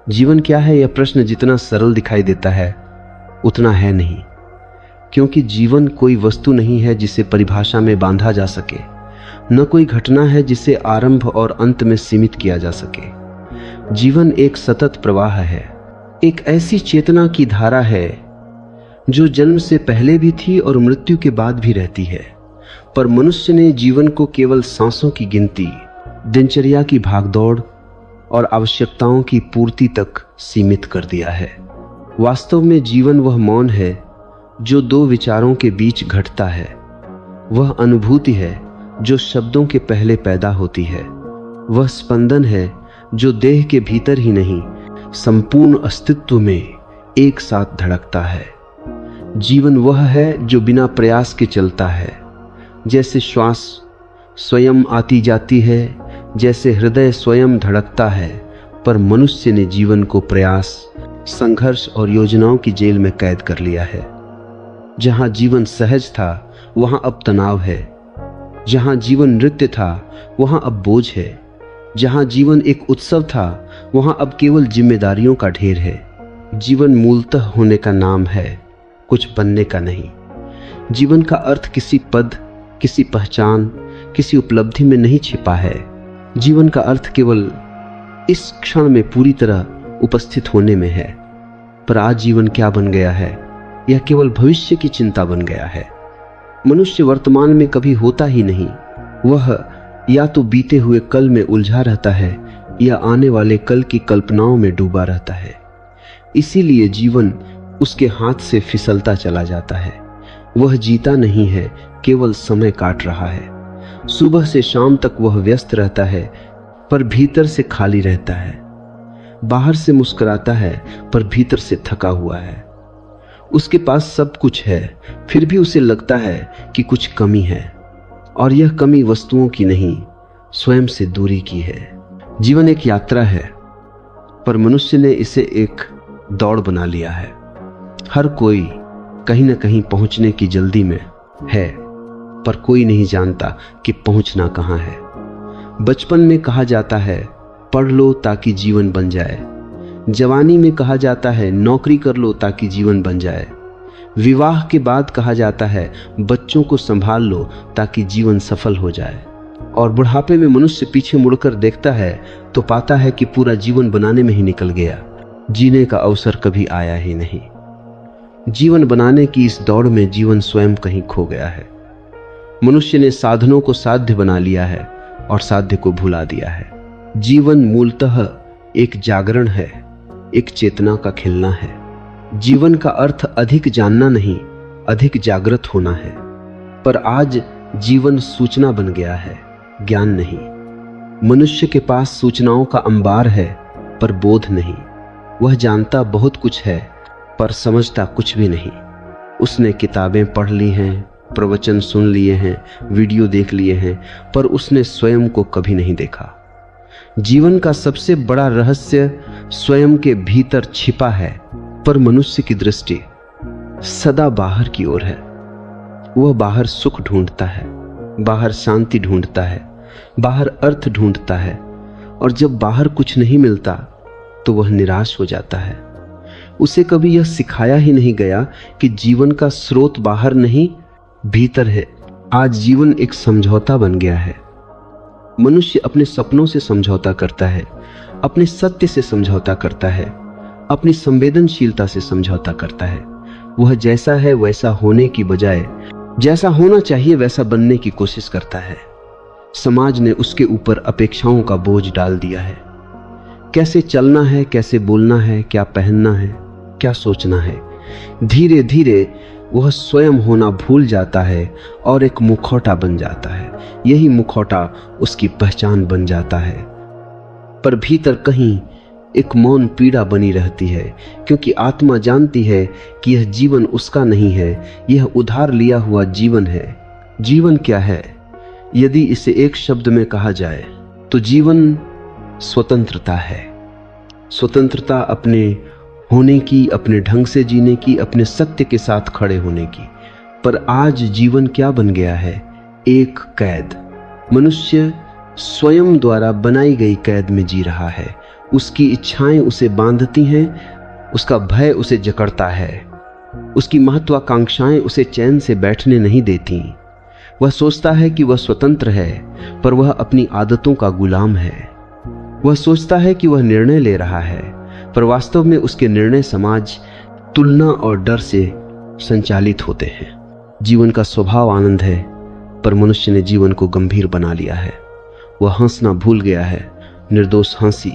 जीवन क्या है, यह प्रश्न जितना सरल दिखाई देता है उतना है नहीं, क्योंकि जीवन कोई वस्तु नहीं है जिसे परिभाषा में बांधा जा सके, न कोई घटना है जिसे आरंभ और अंत में सीमित किया जा सके। जीवन एक सतत प्रवाह है, एक ऐसी चेतना की धारा है जो जन्म से पहले भी थी और मृत्यु के बाद भी रहती है। पर मनुष्य ने जीवन को केवल सांसों की गिनती, दिनचर्या की भागदौड़ और आवश्यकताओं की पूर्ति तक सीमित कर दिया है। वास्तव में जीवन वह मौन है जो दो विचारों के बीच घटता है, वह अनुभूति है जो शब्दों के पहले पैदा होती है, वह स्पंदन है जो देह के भीतर ही नहीं संपूर्ण अस्तित्व में एक साथ धड़कता है। जीवन वह है जो बिना प्रयास के चलता है, जैसे श्वास स्वयं आती जाती है, जैसे हृदय स्वयं धड़कता है। पर मनुष्य ने जीवन को प्रयास, संघर्ष और योजनाओं की जेल में कैद कर लिया है। जहां जीवन सहज था वहां अब तनाव है, जहां जीवन नृत्य था वहां अब बोझ है, जहां जीवन एक उत्सव था वहां अब केवल जिम्मेदारियों का ढेर है। जीवन मूलतः होने का नाम है, कुछ बनने का नहीं। जीवन का अर्थ किसी पद, किसी पहचान, किसी उपलब्धि में नहीं छिपा है। जीवन का अर्थ केवल इस क्षण में पूरी तरह उपस्थित होने में है। पर आज जीवन क्या बन गया है, यह केवल भविष्य की चिंता बन गया है। मनुष्य वर्तमान में कभी होता ही नहीं, वह या तो बीते हुए कल में उलझा रहता है या आने वाले कल की कल्पनाओं में डूबा रहता है। इसीलिए जीवन उसके हाथ से फिसलता चला जाता है। वह जीता नहीं है, केवल समय काट रहा है। सुबह से शाम तक वह व्यस्त रहता है पर भीतर से खाली रहता है। बाहर से मुस्कुराता है पर भीतर से थका हुआ है। उसके पास सब कुछ है, फिर भी उसे लगता है कि कुछ कमी है, और यह कमी वस्तुओं की नहीं, स्वयं से दूरी की है। जीवन एक यात्रा है, पर मनुष्य ने इसे एक दौड़ बना लिया है। हर कोई कहीं न कहीं पहुंचने की जल्दी में है, पर कोई नहीं जानता कि पहुंचना कहां है। बचपन में कहा जाता है पढ़ लो ताकि जीवन बन जाए, जवानी में कहा जाता है नौकरी कर लो ताकि जीवन बन जाए, विवाह के बाद कहा जाता है बच्चों को संभाल लो ताकि जीवन सफल हो जाए, और बुढ़ापे में मनुष्य पीछे मुड़कर देखता है तो पाता है कि पूरा जीवन बनाने में ही निकल गया, जीने का अवसर कभी आया ही नहीं। जीवन बनाने की इस दौड़ में जीवन स्वयं कहीं खो गया है। मनुष्य ने साधनों को साध्य बना लिया है और साध्य को भुला दिया है। जीवन मूलतः एक जागरण है, एक चेतना का खिलना है। जीवन का अर्थ अधिक जानना नहीं, अधिक जागृत होना है। पर आज जीवन सूचना बन गया है, ज्ञान नहीं। मनुष्य के पास सूचनाओं का अंबार है पर बोध नहीं। वह जानता बहुत कुछ है पर समझता कुछ भी नहीं। उसने किताबें पढ़ ली हैं, प्रवचन सुन लिए हैं, वीडियो देख लिए हैं, पर उसने स्वयं को कभी नहीं देखा। जीवन का सबसे बड़ा रहस्य स्वयं के भीतर छिपा है, पर मनुष्य की दृष्टि सदा बाहर की ओर है। वह बाहर सुख ढूंढता है, बाहर शांति ढूंढता है, बाहर अर्थ ढूंढता है, और जब बाहर कुछ नहीं मिलता तो वह निराश हो जाता है। उसे कभी यह सिखाया ही नहीं गया कि जीवन का स्रोत बाहर नहीं, भीतर है। आज जीवन एक समझौता बन गया है। मनुष्य अपने सपनों से समझौता करता है, अपने सत्य से समझौता करता है, अपनी संवेदनशीलता से समझौता करता है। वह जैसा है वैसा होने की बजाय जैसा होना चाहिए वैसा बनने की कोशिश करता है। समाज ने उसके ऊपर अपेक्षाओं का बोझ डाल दिया है। कैसे चलना है, कैसे बोलना है, क्या पहनना है, क्या सोचना है। धीरे धीरे वह स्वयं होना भूल जाता है और एक मुखौटा बन जाता है। यही मुखौटा उसकी पहचान बन जाता है। पर भीतर कहीं एक मौन पीड़ा बनी रहती है, क्योंकि आत्मा जानती है कि यह जीवन उसका नहीं है, यह उधार लिया हुआ जीवन है। जीवन क्या है? यदि इसे एक शब्द में कहा जाए तो जीवन स्वतंत्रता है। स्वतंत्रता अपने होने की, अपने ढंग से जीने की, अपने सत्य के साथ खड़े होने की। पर आज जीवन क्या बन गया है? एक कैद। मनुष्य स्वयं द्वारा बनाई गई कैद में जी रहा है। उसकी इच्छाएं उसे बांधती हैं, उसका भय उसे जकड़ता है, उसकी महत्वाकांक्षाएं उसे चैन से बैठने नहीं देती। वह सोचता है कि वह स्वतंत्र है, पर वह अपनी आदतों का गुलाम है। वह सोचता है कि वह निर्णय ले रहा है, पर वास्तव में उसके निर्णय समाज, तुलना और डर से संचालित होते हैं। जीवन का स्वभाव आनंद है, पर मनुष्य ने जीवन को गंभीर बना लिया है। वह हंसना भूल गया है, निर्दोष हंसी,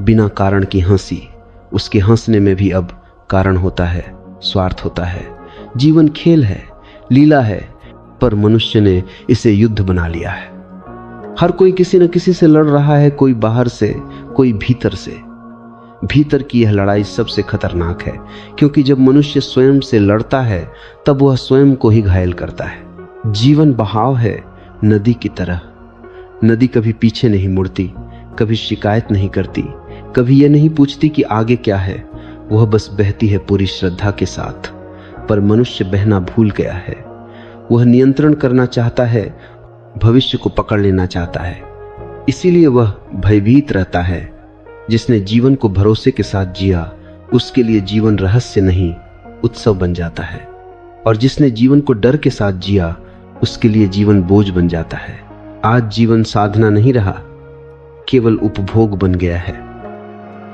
बिना कारण की हंसी। उसके हंसने में भी अब कारण होता है, स्वार्थ होता है। जीवन खेल है, लीला है, पर मनुष्य ने इसे युद्ध बना लिया है। हर कोई किसी न किसी से लड़ रहा है, कोई बाहर से, कोई भीतर से। भीतर की यह लड़ाई सबसे खतरनाक है, क्योंकि जब मनुष्य स्वयं से लड़ता है तब वह स्वयं को ही घायल करता है। जीवन बहाव है, नदी की तरह। नदी कभी पीछे नहीं मुड़ती, कभी शिकायत नहीं करती, कभी यह नहीं पूछती कि आगे क्या है। वह बस बहती है पूरी श्रद्धा के साथ। पर मनुष्य बहना भूल गया है। वह नियंत्रण करना चाहता है, भविष्य को पकड़ लेना चाहता है। इसीलिए वह भयभीत रहता है। जिसने जीवन को भरोसे के साथ जिया, उसके लिए जीवन रहस्य नहीं, उत्सव बन जाता है। और जिसने जीवन को डर के साथ जिया, उसके लिए जीवन बोझ बन जाता है। आज जीवन साधना नहीं रहा, केवल उपभोग बन गया है।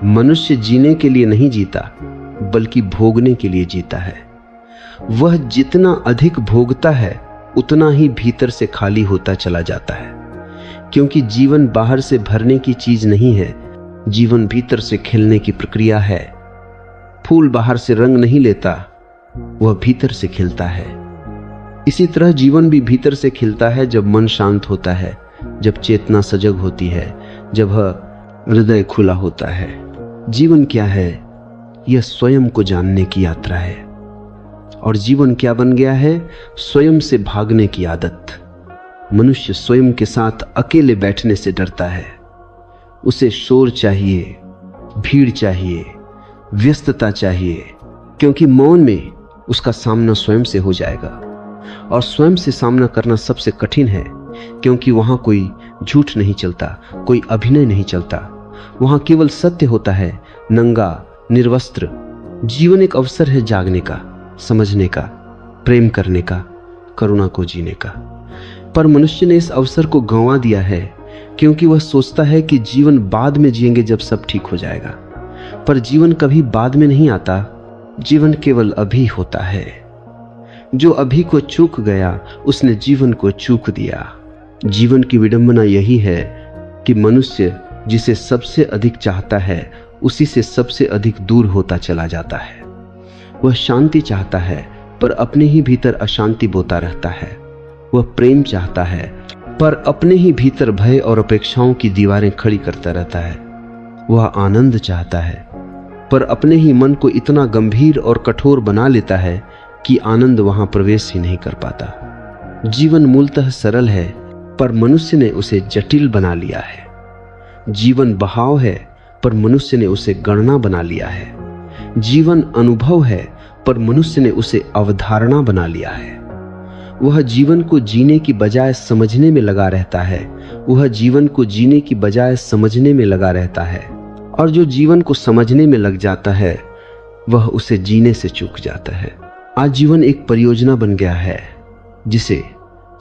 मनुष्य जीने के लिए नहीं जीता, बल्कि भोगने के लिए जीता है। वह जितना अधिक भोगता है, उतना ही भीतर से खाली होता चला जाता है। क्योंकि जीवन बाहर से भरने की चीज नहीं है, जीवन भीतर से खिलने की प्रक्रिया है। फूल बाहर से रंग नहीं लेता, वह भीतर से खिलता है। इसी तरह जीवन भी भीतर से खिलता है जब मन शांत होता है, जब चेतना सजग होती है, जब हृदय खुला होता है। जीवन क्या है? यह स्वयं को जानने की यात्रा है। और जीवन क्या बन गया है? स्वयं से भागने की आदत। मनुष्य स्वयं के साथ अकेले बैठने से डरता है। उसे शोर चाहिए, भीड़ चाहिए, व्यस्तता चाहिए, क्योंकि मौन में उसका सामना स्वयं से हो जाएगा। और स्वयं से सामना करना सबसे कठिन है, क्योंकि वहां कोई झूठ नहीं चलता, कोई अभिनय नहीं चलता। वहां केवल सत्य होता है, नंगा, निर्वस्त्र। जीवन एक अवसर है जागने का, समझने का, प्रेम करने का, करुणा को जीने का। पर मनुष्य ने इस अवसर को गंवा दिया है, क्योंकि वह सोचता है कि जीवन बाद में जिएंगे जब सब ठीक हो जाएगा। पर जीवन कभी बाद में नहीं आता, जीवन केवल अभी होता है। जो अभी को चूक गया, उसने जीवन को चूक दिया। जीवन की विडंबना यही है कि मनुष्य जिसे सबसे अधिक चाहता है, उसी से सबसे अधिक दूर होता चला जाता है। वह शांति चाहता है, पर अपने ही भीतर अशांति बोता रहता है। वह प्रेम चाहता है, पर अपने ही भीतर भय और अपेक्षाओं की दीवारें खड़ी करता रहता है। वह आनंद चाहता है, पर अपने ही मन को इतना गंभीर और कठोर बना लेता है कि आनंद वहां प्रवेश ही नहीं कर पाता। जीवन मूलतः सरल है, पर मनुष्य ने उसे जटिल बना लिया है। जीवन बहाव है, पर मनुष्य ने उसे गणना बना लिया है। जीवन अनुभव है, पर मनुष्य ने उसे अवधारणा बना लिया है। वह जीवन को जीने की बजाय समझने में लगा रहता है। वह जीवन को जीने की बजाय समझने में लगा रहता है। और जो जीवन को समझने में लग जाता है, वह उसे जीने से चूक जाता है। आज जीवन एक परियोजना बन गया है, जिसे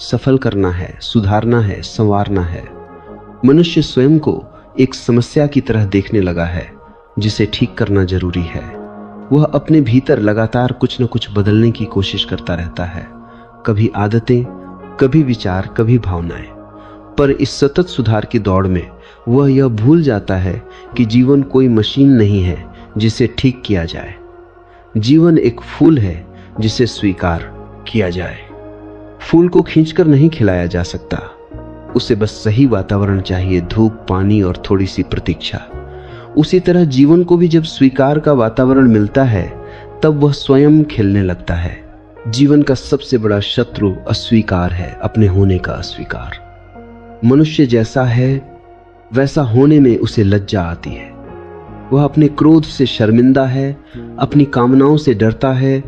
सफल करना है, सुधारना है, संवारना है। मनुष्य स्वयं को एक समस्या की तरह देखने लगा है, जिसे ठीक करना जरूरी है। वह अपने भीतर लगातार कुछ न कुछ बदलने की कोशिश करता रहता है, कभी आदतें, कभी विचार, कभी भावनाएं। पर इस सतत सुधार की दौड़ में वह यह भूल जाता है कि जीवन कोई मशीन नहीं है जिसे ठीक किया जाए। जीवन एक फूल है जिसे स्वीकार किया जाए। फूल को खींचकर नहीं खिलाया जा सकता, उसे बस सही वातावरण चाहिए, धूप, पानी और थोड़ी सी प्रतीक्षा। उसी तरह जीवन को भी जब स्वीकार का वातावरण मिलता है, तब वह स्वयं खिलने लगता है। जीवन का सबसे बड़ा शत्रु अस्वीकार है, अपने होने का अस्वीकार। मनुष्य जैसा है वैसा होने में उसे लज्जा आती है। वह अपने क्रोध से शर्मिंदा है, अपनी कामनाओं से डरता है,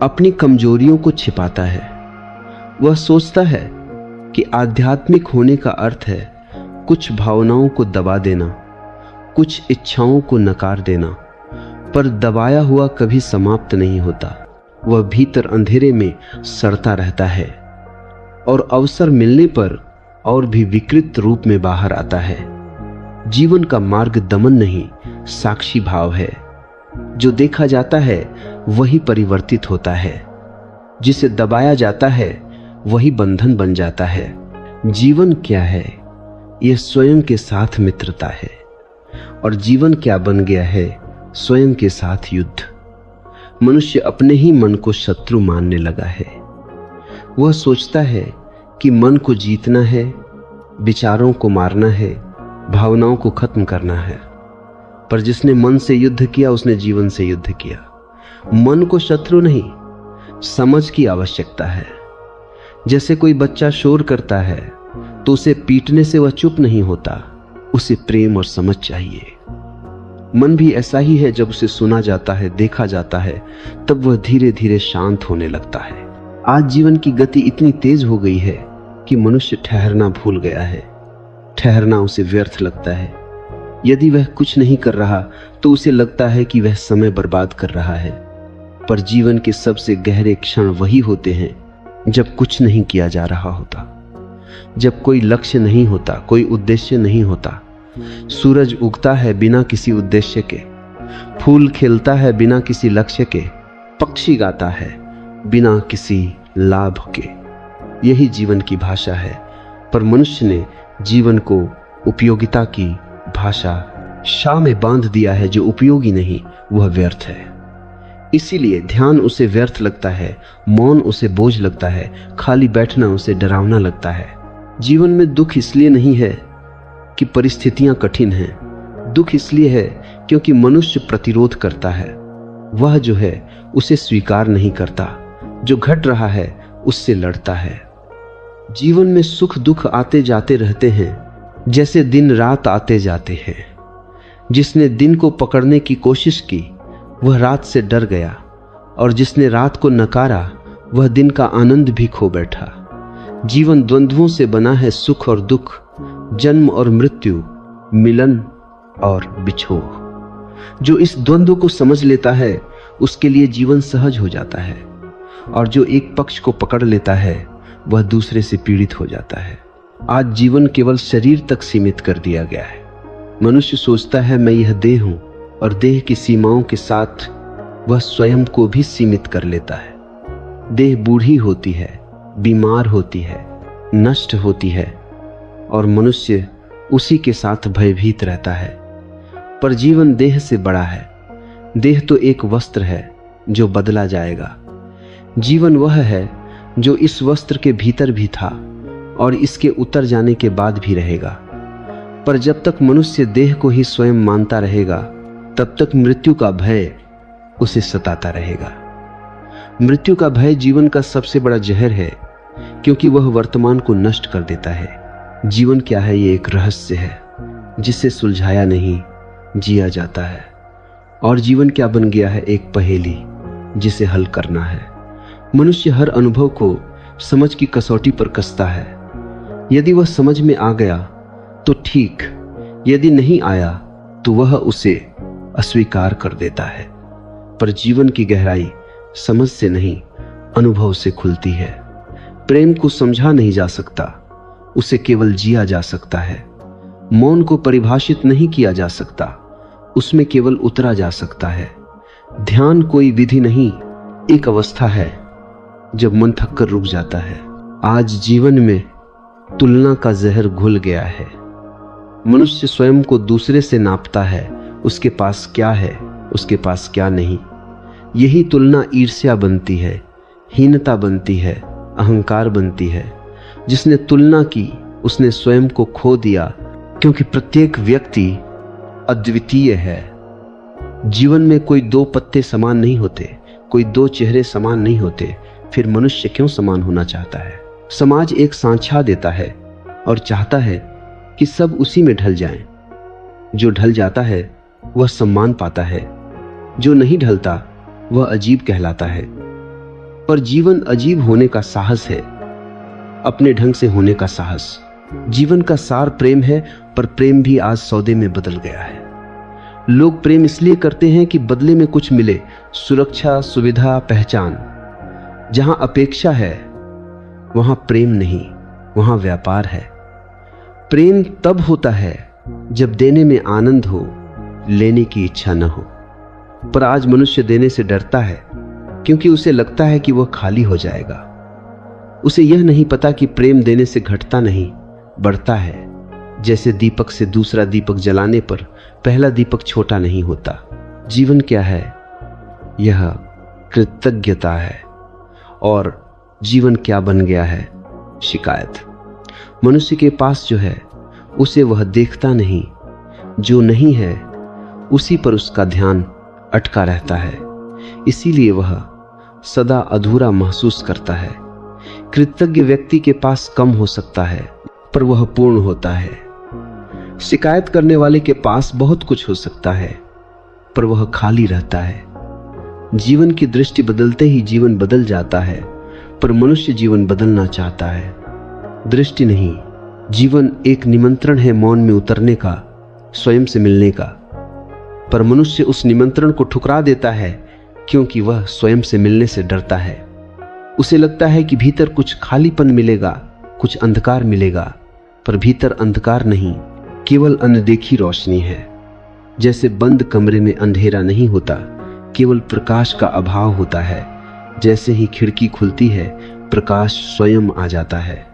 अपनी कमजोरियों को छिपाता है। वह सोचता है कि आध्यात्मिक होने का अर्थ है कुछ भावनाओं को दबा देना, कुछ इच्छाओं को नकार देना, पर दबाया हुआ कभी समाप्त नहीं होता। वह भीतर अंधेरे में सड़ता रहता है और अवसर मिलने पर और भी विकृत रूप में बाहर आता है। जीवन का मार्ग दमन नहीं, साक्षी भाव है। जो देखा जाता है वही परिवर्तित होता है, जिसे दबाया जाता है वही बंधन बन जाता है। जीवन क्या है? यह स्वयं के साथ मित्रता है। और जीवन क्या बन गया है? स्वयं के साथ युद्ध। मनुष्य अपने ही मन को शत्रु मानने लगा है। वह सोचता है कि मन को जीतना है, विचारों को मारना है, भावनाओं को खत्म करना है। पर जिसने मन से युद्ध किया उसने जीवन से युद्ध किया। मन को शत्रु नहीं, समझ की आवश्यकता है। जैसे कोई बच्चा शोर करता है तो उसे पीटने से वह चुप नहीं होता, उसे प्रेम और समझ चाहिए। मन भी ऐसा ही है, जब उसे सुना जाता है, देखा जाता है, तब वह धीरे धीरे शांत होने लगता है। आज जीवन की गति इतनी तेज हो गई है कि मनुष्य ठहरना भूल गया है। ठहरना उसे व्यर्थ लगता है। यदि वह कुछ नहीं कर रहा तो उसे लगता है कि वह समय बर्बाद कर रहा है। पर जीवन के सबसे गहरे क्षण वही होते हैं जब कुछ नहीं किया जा रहा होता, जब कोई लक्ष्य नहीं होता, कोई उद्देश्य नहीं होता। सूरज उगता है बिना किसी उद्देश्य के, फूल खिलता है बिना किसी लक्ष्य के, पक्षी गाता है बिना किसी लाभ के। यही जीवन की भाषा है। पर मनुष्य ने जीवन को उपयोगिता की भाषा शाह में बांध दिया है। जो उपयोगी नहीं वह व्यर्थ है। इसीलिए ध्यान उसे व्यर्थ लगता है, मौन उसे बोझ लगता है, खाली बैठना उसे डरावना लगता है। जीवन में दुख इसलिए नहीं है कि परिस्थितियां कठिन हैं। दुख इसलिए है क्योंकि मनुष्य प्रतिरोध करता है। वह जो है उसे स्वीकार नहीं करता, जो घट रहा है उससे लड़ता है। जीवन में सुख दुख आते जाते रहते हैं, जैसे दिन रात आते जाते हैं। जिसने दिन को पकड़ने की कोशिश की वह रात से डर गया, और जिसने रात को नकारा वह दिन का आनंद भी खो बैठा। जीवन द्वंद्वों से बना है, सुख और दुख, जन्म और मृत्यु, मिलन और बिछोह। जो इस द्वंद्व को समझ लेता है उसके लिए जीवन सहज हो जाता है, और जो एक पक्ष को पकड़ लेता है वह दूसरे से पीड़ित हो जाता है। आज जीवन केवल शरीर तक सीमित कर दिया गया है। मनुष्य सोचता है मैं यह देह हूं, और देह की सीमाओं के साथ वह स्वयं को भी सीमित कर लेता है। देह बूढ़ी होती है, बीमार होती है, नष्ट होती है, और मनुष्य उसी के साथ भयभीत रहता है। पर जीवन देह से बड़ा है। देह तो एक वस्त्र है जो बदला जाएगा। जीवन वह है जो इस वस्त्र के भीतर भी था और इसके उतर जाने के बाद भी रहेगा। पर जब तक मनुष्य देह को ही स्वयं मानता रहेगा तब तक मृत्यु का भय उसे सताता रहेगा। मृत्यु का भय जीवन का सबसे बड़ा जहर है, क्योंकि वह वर्तमान को नष्ट कर देता है। जीवन क्या है? ये एक रहस्य है जिसे सुलझाया नहीं, जिया जाता है। और जीवन क्या बन गया है? एक पहेली जिसे हल करना है। मनुष्य हर अनुभव को समझ की कसौटी पर कसता है। यदि वह समझ में आ गया तो ठीक, यदि नहीं आया तो वह उसे अस्वीकार कर देता है। पर जीवन की गहराई समझ से नहीं, अनुभव से खुलती है। प्रेम को समझा नहीं जा सकता, उसे केवल जिया जा सकता है। मौन को परिभाषित नहीं किया जा सकता, उसमें केवल उतरा जा सकता है। ध्यान कोई विधि नहीं, एक अवस्था है जब मन थककर रुक जाता है। आज जीवन में तुलना का जहर घुल गया है। मनुष्य स्वयं को दूसरे से नापता है, उसके पास क्या है, उसके पास क्या नहीं। यही तुलना ईर्ष्या बनती है, हीनता बनती है, अहंकार बनती है। जिसने तुलना की उसने स्वयं को खो दिया, क्योंकि प्रत्येक व्यक्ति अद्वितीय है। जीवन में कोई दो पत्ते समान नहीं होते, कोई दो चेहरे समान नहीं होते। फिर मनुष्य क्यों समान होना चाहता है? समाज एक सांचा देता है और चाहता है कि सब उसी में ढल जाएं। जो ढल जाता है वह सम्मान पाता है, जो नहीं ढलता वह अजीब कहलाता है। पर जीवन अजीब होने का साहस है, अपने ढंग से होने का साहस। जीवन का सार प्रेम है, पर प्रेम भी आज सौदे में बदल गया है। लोग प्रेम इसलिए करते हैं कि बदले में कुछ मिले, सुरक्षा, सुविधा, पहचान। जहां अपेक्षा है वहां प्रेम नहीं, वहां व्यापार है। प्रेम तब होता है जब देने में आनंद हो, लेने की इच्छा न हो। पर आज मनुष्य देने से डरता है क्योंकि उसे लगता है कि वह खाली हो जाएगा। उसे यह नहीं पता कि प्रेम देने से घटता नहीं, बढ़ता है। जैसे दीपक से दूसरा दीपक जलाने पर पहला दीपक छोटा नहीं होता। जीवन क्या है? यह कृतज्ञता है। और जीवन क्या बन गया है? शिकायत। मनुष्य के पास जो है उसे वह देखता नहीं, जो नहीं है उसी पर उसका ध्यान अटका रहता है। इसीलिए वह सदा अधूरा महसूस करता है। कृतज्ञ व्यक्ति के पास कम हो सकता है पर वह पूर्ण होता है। शिकायत करने वाले के पास बहुत कुछ हो सकता है पर वह खाली रहता है। जीवन की दृष्टि बदलते ही जीवन बदल जाता है, पर मनुष्य जीवन बदलना चाहता है, दृष्टि नहीं। जीवन एक निमंत्रण है मौन में उतरने का, स्वयं से मिलने का। पर मनुष्य उस निमंत्रण को ठुकरा देता है क्योंकि वह स्वयं से मिलने से डरता है। उसे लगता है कि भीतर कुछ खालीपन मिलेगा, कुछ अंधकार मिलेगा, पर भीतर अंधकार नहीं, केवल अनदेखी रोशनी है। जैसे बंद कमरे में अंधेरा नहीं होता, केवल प्रकाश का अभाव होता है। जैसे ही खिड़की खुलती है, प्रकाश स्वयं आ जाता है।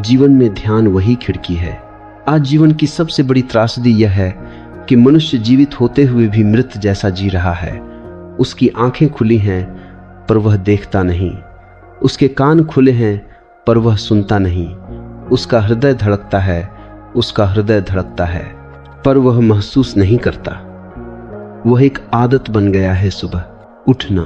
जीवन में ध्यान वही खिड़की है। आज जीवन की सबसे बड़ी त्रासदी यह है कि मनुष्य जीवित होते हुए भी मृत जैसा जी रहा है। उसकी आंखें खुली हैं पर वह देखता नहीं, उसके कान खुले हैं पर वह सुनता नहीं, उसका हृदय धड़कता है, उसका हृदय धड़कता है पर वह महसूस नहीं करता। वह एक आदत बन गया है, सुबह उठना,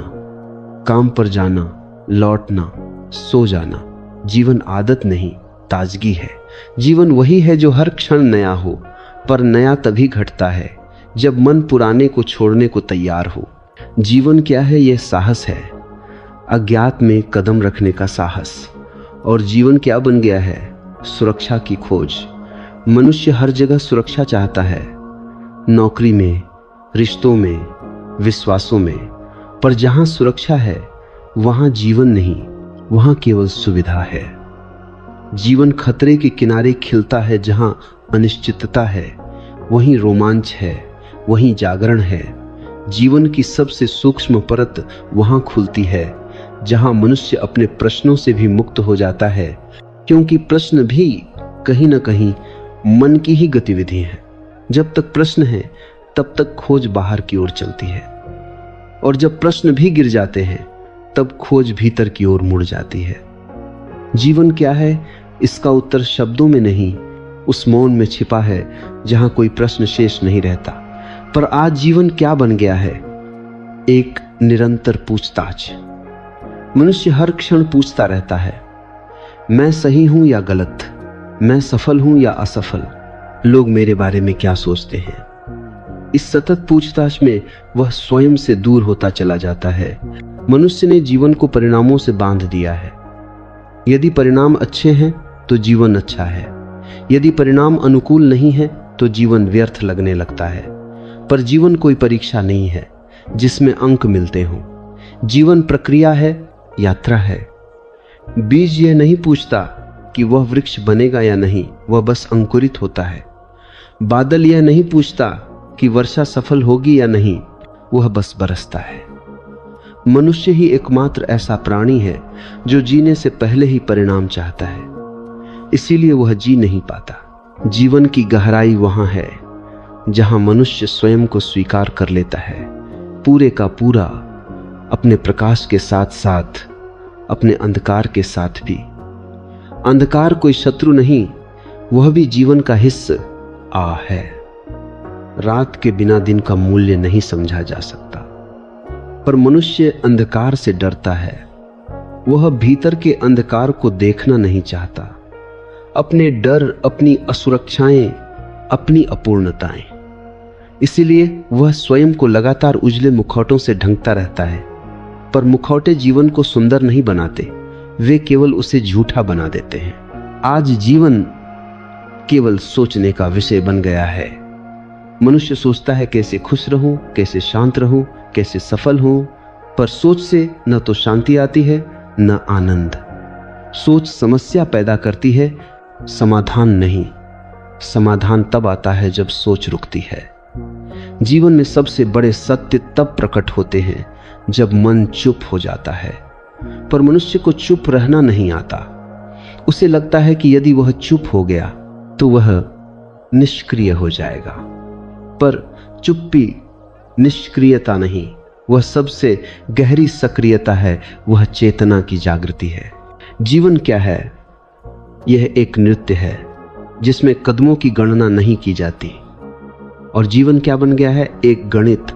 काम पर जाना, लौटना, सो जाना। जीवन आदत नहीं, ताजगी है। जीवन वही है जो हर क्षण नया हो, पर नया तभी घटता है जब मन पुराने को छोड़ने को तैयार हो। जीवन क्या है? यह साहस है, अज्ञात में कदम रखने का साहस। और जीवन क्या बन गया है? सुरक्षा की खोज। मनुष्य हर जगह सुरक्षा चाहता है, नौकरी में, रिश्तों में, विश्वासों में। पर जहां सुरक्षा है वहां जीवन नहीं, वहां केवल सुविधा है। जीवन खतरे के किनारे खिलता है। जहां अनिश्चितता है वहीं रोमांच है, वहीं जागरण है। जीवन की सबसे सूक्ष्म परत वहां खुलती है जहां मनुष्य अपने प्रश्नों से भी मुक्त हो जाता है, क्योंकि प्रश्न भी कहीं ना कहीं मन की ही गतिविधि है। जब तक प्रश्न है तब तक खोज बाहर की ओर चलती है, और जब प्रश्न भी गिर जाते हैं तब खोज भीतर की ओर मुड़ जाती है। जीवन क्या है? इसका उत्तर शब्दों में नहीं, उस मौन में छिपा है जहां कोई प्रश्न शेष नहीं रहता। पर आज जीवन क्या बन गया है? एक निरंतर पूछताछ। मनुष्य हर क्षण पूछता रहता है, मैं सही हूं या गलत, मैं सफल हूं या असफल, लोग मेरे बारे में क्या सोचते हैं। इस सतत पूछताछ में वह स्वयं से दूर होता चला जाता है। मनुष्य ने जीवन को परिणामों से बांध दिया है। यदि परिणाम अच्छे हैं तो जीवन अच्छा है, यदि परिणाम अनुकूल नहीं है तो जीवन व्यर्थ लगने लगता है। पर जीवन कोई परीक्षा नहीं है जिसमें अंक मिलते हों। जीवन प्रक्रिया है, यात्रा है। बीज यह नहीं पूछता कि वह वृक्ष बनेगा या नहीं, वह बस अंकुरित होता है। बादल यह नहीं पूछता कि वर्षा सफल होगी या नहीं, वह बस बरसता है। मनुष्य ही एकमात्र ऐसा प्राणी है जो जीने से पहले ही परिणाम चाहता है, इसीलिए वह जी नहीं पाता। जीवन की गहराई वहां है जहां मनुष्य स्वयं को स्वीकार कर लेता है, पूरे का पूरा, अपने प्रकाश के साथ साथ अपने अंधकार के साथ भी। अंधकार कोई शत्रु नहीं, वह भी जीवन का हिस्सा है। रात के बिना दिन का मूल्य नहीं समझा जा सकता, पर मनुष्य अंधकार से डरता है। वह भीतर के अंधकार को देखना नहीं चाहता। अपने डर, अपनी असुरक्षाएं, अपनी अपूर्णताएं, इसीलिए वह स्वयं को लगातार उजले मुखौटों से ढंकता रहता है। पर मुखौटे जीवन को सुंदर नहीं बनाते, वे केवल उसे झूठा बना देते हैं। आज जीवन केवल सोचने का विषय बन गया है। मनुष्य सोचता है कैसे खुश रहूं, कैसे शांत रहूं, कैसे सफल हूं, पर सोच से न तो शांति आती है न आनंद। सोच समस्या पैदा करती है, समाधान नहीं। समाधान तब आता है जब सोच रुकती है। जीवन में सबसे बड़े सत्य तब प्रकट होते हैं जब मन चुप हो जाता है, पर मनुष्य को चुप रहना नहीं आता। उसे लगता है कि यदि वह चुप हो गया तो वह निष्क्रिय हो जाएगा, पर चुप्पी निष्क्रियता नहीं, वह सबसे गहरी सक्रियता है, वह चेतना की जागृति है। जीवन क्या है? यह एक नृत्य है जिसमें कदमों की गणना नहीं की जाती। और जीवन क्या बन गया है? एक गणित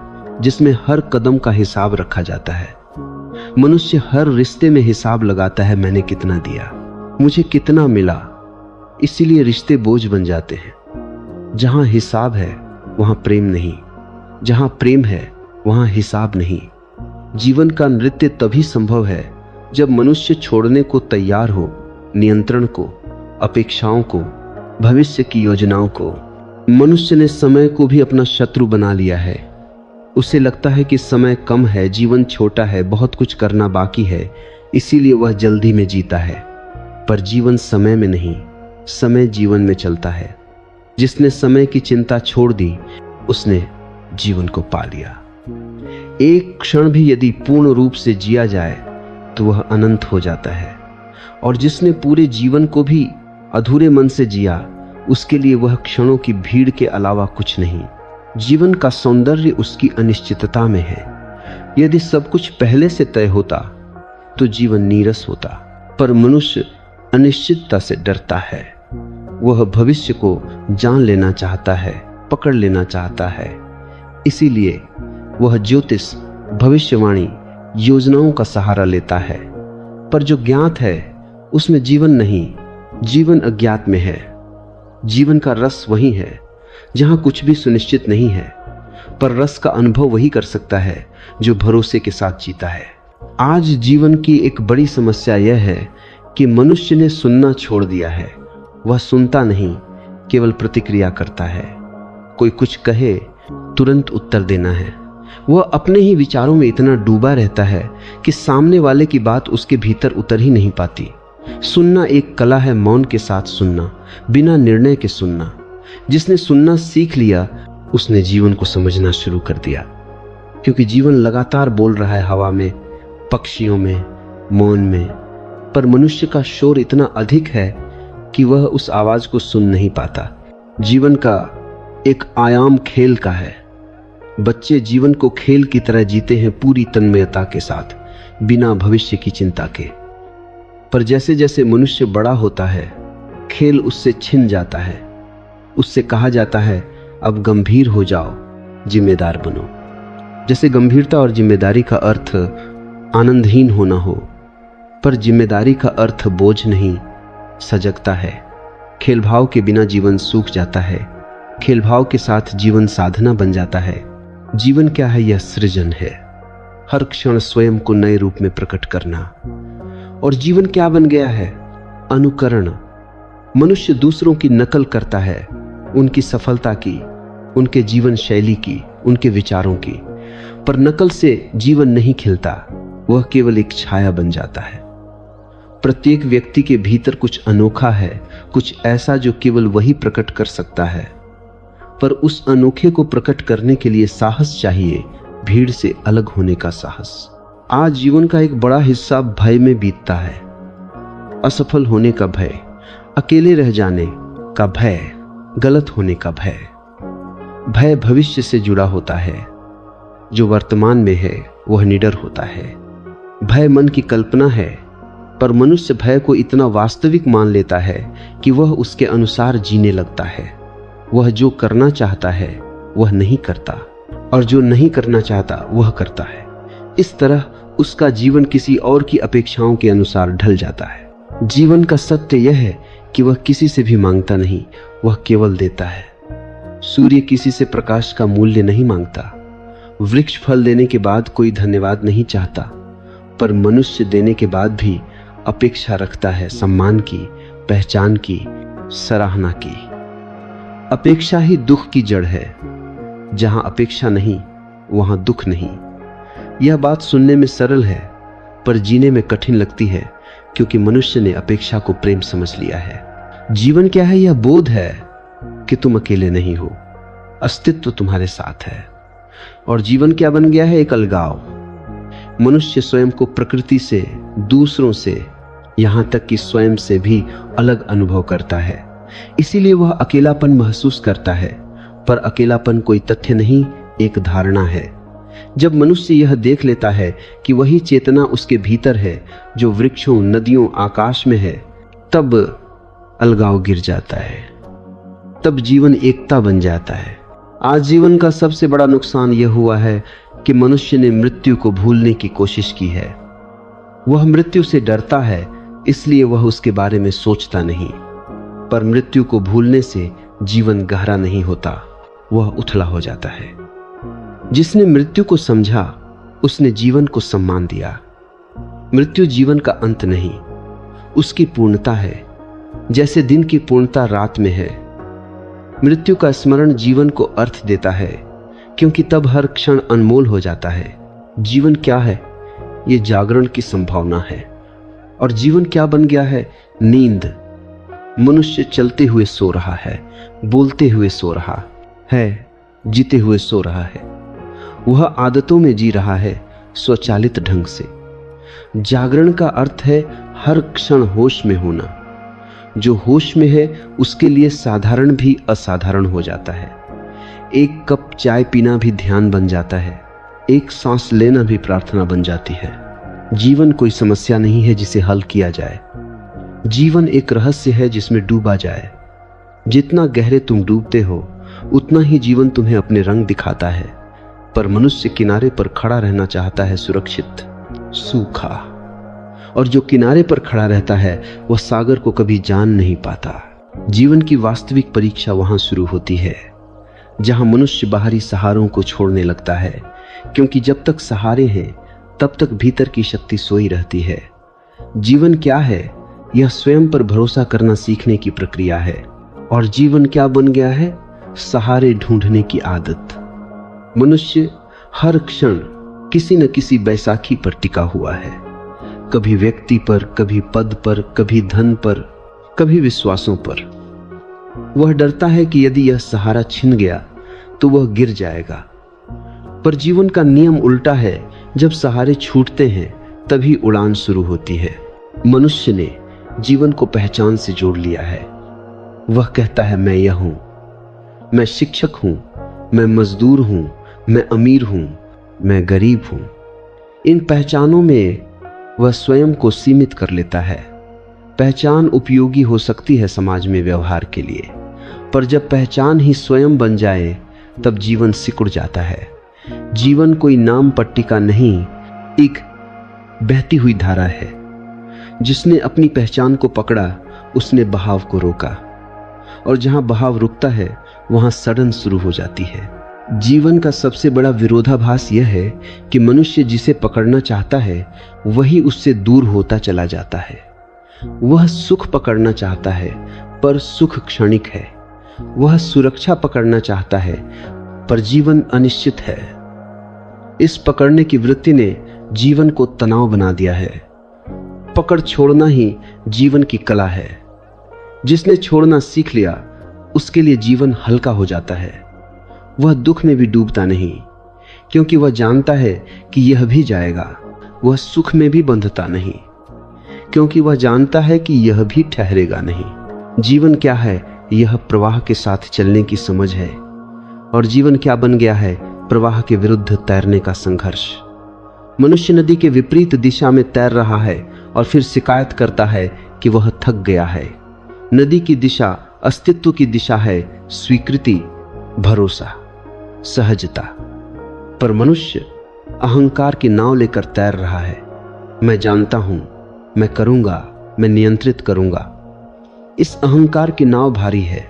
जिसमें हर कदम का हिसाब रखा जाता है। मनुष्य हर रिश्ते में हिसाब लगाता है, मैंने कितना दिया, मुझे कितना मिला। इसीलिए रिश्ते बोझ बन जाते हैं। जहां हिसाब है वहां प्रेम नहीं, जहां प्रेम है वहां हिसाब नहीं। जीवन का नृत्य तभी संभव है जब मनुष्य छोड़ने को तैयार हो, नियंत्रण को, अपेक्षाओं को, भविष्य की योजनाओं को। मनुष्य ने समय को भी अपना शत्रु बना लिया है। उसे लगता है कि समय कम है, जीवन छोटा है, बहुत कुछ करना बाकी है, इसीलिए वह जल्दी में जीता है। पर जीवन समय में नहीं, समय जीवन में चलता है। जिसने समय की चिंता छोड़ दी उसने जीवन को पा लिया। एक क्षण भी यदि पूर्ण रूप से जिया जाए तो वह अनंत हो जाता है। और जिसने पूरे जीवन को भी अधूरे मन से जिया, उसके लिए वह क्षणों की भीड़ के अलावा कुछ नहीं। जीवन का सौंदर्य उसकी अनिश्चितता में है। यदि सब कुछ पहले से तय होता तो जीवन नीरस होता, पर मनुष्य अनिश्चितता से डरता है। वह भविष्य को जान लेना चाहता है, पकड़ लेना चाहता है। इसीलिए वह ज्योतिष, भविष्यवाणी, योजनाओं का सहारा लेता है। पर जो ज्ञात है उसमें जीवन नहीं, जीवन अज्ञात में है। जीवन का रस वही है जहां कुछ भी सुनिश्चित नहीं है, पर रस का अनुभव वही कर सकता है जो भरोसे के साथ जीता है। आज जीवन की एक बड़ी समस्या यह है कि मनुष्य ने सुनना छोड़ दिया है। वह सुनता नहीं, केवल प्रतिक्रिया करता है। कोई कुछ कहे तुरंत उत्तर देना है। वह अपने ही विचारों में इतना डूबा रहता है कि सामने वाले की बात उसके भीतर उतर ही नहीं पाती। सुनना एक कला है, मौन के साथ सुनना, बिना निर्णय के सुनना। जिसने सुनना सीख लिया उसने जीवन को समझना शुरू कर दिया, क्योंकि जीवन लगातार बोल रहा है, हवा में, पक्षियों में, मौन में। पर मनुष्य का शोर इतना अधिक है कि वह उस आवाज को सुन नहीं पाता। जीवन का एक आयाम खेल का है। बच्चे जीवन को खेल की तरह जीते हैं, पूरी तन्मयता के साथ, बिना भविष्य की चिंता के। पर जैसे जैसे मनुष्य बड़ा होता है, खेल उससे छिन जाता है। उससे कहा जाता है, अब गंभीर हो जाओ, जिम्मेदार बनो। जैसे गंभीरता और जिम्मेदारी का अर्थ आनंदहीन होना हो, पर जिम्मेदारी का अर्थ बोझ नहीं, सजगता है। खेल भाव के बिना जीवन सूख जाता है, खेल भाव के साथ जीवन साधना बन जाता है। जीवन क्या है? यह सृजन है, हर क्षण स्वयं को नए रूप में प्रकट करना। और जीवन क्या बन गया है? अनुकरण। मनुष्य दूसरों की नकल करता है, उनकी सफलता की, उनके जीवन शैली की, उनके विचारों की। पर नकल से जीवन नहीं खिलता, वह केवल एक छाया बन जाता है। प्रत्येक व्यक्ति के भीतर कुछ अनोखा है, कुछ ऐसा जो केवल वही प्रकट कर सकता है। पर उस अनोखे को प्रकट करने के लिए साहस चाहिए, भीड़ से अलग होने का साहस। आज जीवन का एक बड़ा हिस्सा भय में बीतता है। असफल होने का भय, अकेले रह जाने का भय, गलत होने का भय। भय भविष्य से जुड़ा होता है, जो वर्तमान में है वह निडर होता है। भय मन की कल्पना है, पर मनुष्य भय को इतना वास्तविक मान लेता है कि वह उसके अनुसार जीने लगता है। वह जो करना चाहता है वह नहीं करता, और जो नहीं करना चाहता वह करता है। इस तरह उसका जीवन किसी और की अपेक्षाओं के अनुसार ढल जाता है। जीवन का सत्य यह है कि वह किसी से भी मांगता नहीं, वह केवल देता है। सूर्य किसी से प्रकाश का मूल्य नहीं मांगता, वृक्ष फल देने के बाद कोई धन्यवाद नहीं चाहता, पर मनुष्य देने के बाद भी अपेक्षा रखता है सम्मान की, पहचान की, सराहना की। अपेक्षा ही दुख की जड़ है। जहां अपेक्षा नहीं वहां दुख नहीं। यह बात सुनने में सरल है पर जीने में कठिन लगती है, क्योंकि मनुष्य ने अपेक्षा को प्रेम समझ लिया है। जीवन क्या है? यह बोध है कि तुम अकेले नहीं हो, अस्तित्व तुम्हारे साथ है। और जीवन क्या बन गया है? एक अलगाव। मनुष्य स्वयं को प्रकृति से, दूसरों से, यहां तक कि स्वयं से भी अलग अनुभव करता है। इसीलिए वह अकेलापन महसूस करता है। पर अकेलापन कोई तथ्य नहीं, एक धारणा है। जब मनुष्य यह देख लेता है कि वही चेतना उसके भीतर है जो वृक्षों, नदियों, आकाश में है, तब अलगाव गिर जाता है, तब जीवन एकता बन जाता है। आज जीवन का सबसे बड़ा नुकसान यह हुआ है कि मनुष्य ने मृत्यु को भूलने की कोशिश की है। वह मृत्यु से डरता है, इसलिए वह उसके बारे में सोचता नहीं। पर मृत्यु को भूलने से जीवन गहरा नहीं होता, वह उथला हो जाता है। जिसने मृत्यु को समझा उसने जीवन को सम्मान दिया। मृत्यु जीवन का अंत नहीं, उसकी पूर्णता है, जैसे दिन की पूर्णता रात में है। मृत्यु का स्मरण जीवन को अर्थ देता है, क्योंकि तब हर क्षण अनमोल हो जाता है। जीवन क्या है? ये जागरण की संभावना है। और जीवन क्या बन गया है? नींद। मनुष्य चलते हुए सो रहा है, बोलते हुए सो रहा है, जीते हुए सो रहा है। वह आदतों में जी रहा है, स्वचालित ढंग से। जागरण का अर्थ है हर क्षण होश में होना। जो होश में है उसके लिए साधारण भी असाधारण हो जाता है। एक कप चाय पीना भी ध्यान बन जाता है, एक सांस लेना भी प्रार्थना बन जाती है। जीवन कोई समस्या नहीं है जिसे हल किया जाए। जीवन एक रहस्य है जिसमें डूबा जाए। जितना गहरे तुम डूबते हो उतना ही जीवन तुम्हें अपने रंग दिखाता है। पर मनुष्य किनारे पर खड़ा रहना चाहता है, सुरक्षित, सूखा। और जो किनारे पर खड़ा रहता है वह सागर को कभी जान नहीं पाता। जीवन की वास्तविक परीक्षा वहां शुरू होती है जहां मनुष्य बाहरी सहारों को छोड़ने लगता है, क्योंकि जब तक सहारे हैं तब तक भीतर की शक्ति सोई रहती है। जीवन क्या है? यह स्वयं पर भरोसा करना सीखने की प्रक्रिया है। और जीवन क्या बन गया है? सहारे ढूंढने की आदत। मनुष्य हर क्षण किसी न किसी बैसाखी पर टिका हुआ है, कभी व्यक्ति पर, कभी पद पर, कभी धन पर, कभी विश्वासों पर। वह डरता है कि यदि यह सहारा छिन गया तो वह गिर जाएगा। पर जीवन का नियम उल्टा है, जब सहारे छूटते हैं तभी उड़ान शुरू होती है। मनुष्य ने जीवन को पहचान से जोड़ लिया है। वह कहता है, मैं यह हूं, मैं शिक्षक हूं, मैं मजदूर हूं, मैं अमीर हूं, मैं गरीब हूं। इन पहचानों में वह स्वयं को सीमित कर लेता है। पहचान उपयोगी हो सकती है समाज में व्यवहार के लिए, पर जब पहचान ही स्वयं बन जाए तब जीवन सिकुड़ जाता है। जीवन कोई नाम पट्टिका नहीं, एक बहती हुई धारा है। जिसने अपनी पहचान को पकड़ा उसने बहाव को रोका, और जहां बहाव रुकता है वहां सड़न शुरू हो जाती है। जीवन का सबसे बड़ा विरोधाभास यह है कि मनुष्य जिसे पकड़ना चाहता है वही उससे दूर होता चला जाता है। वह सुख पकड़ना चाहता है पर सुख क्षणिक है। वह सुरक्षा पकड़ना चाहता है पर जीवन अनिश्चित है। इस पकड़ने की वृत्ति ने जीवन को तनाव बना दिया है। पकड़ छोड़ना ही जीवन की कला है। जिसने छोड़ना सीख लिया उसके लिए जीवन हल्का हो जाता है। वह दुख में भी डूबता नहीं, क्योंकि वह जानता है कि यह भी जाएगा। वह सुख में भी बंधता नहीं, क्योंकि वह जानता है कि यह भी ठहरेगा नहीं। जीवन क्या है? यह प्रवाह के साथ चलने की समझ है। और जीवन क्या बन गया है? प्रवाह के विरुद्ध तैरने का संघर्ष। मनुष्य नदी के विपरीत दिशा में तैर रहा है और फिर शिकायत करता है कि वह थक गया है। नदी की दिशा अस्तित्व की दिशा है, स्वीकृति, भरोसा, सहजता। पर मनुष्य अहंकार की नाव लेकर तैर रहा है। मैं जानता हूं, मैं करूंगा, मैं नियंत्रित करूंगा। इस अहंकार की नाव भारी है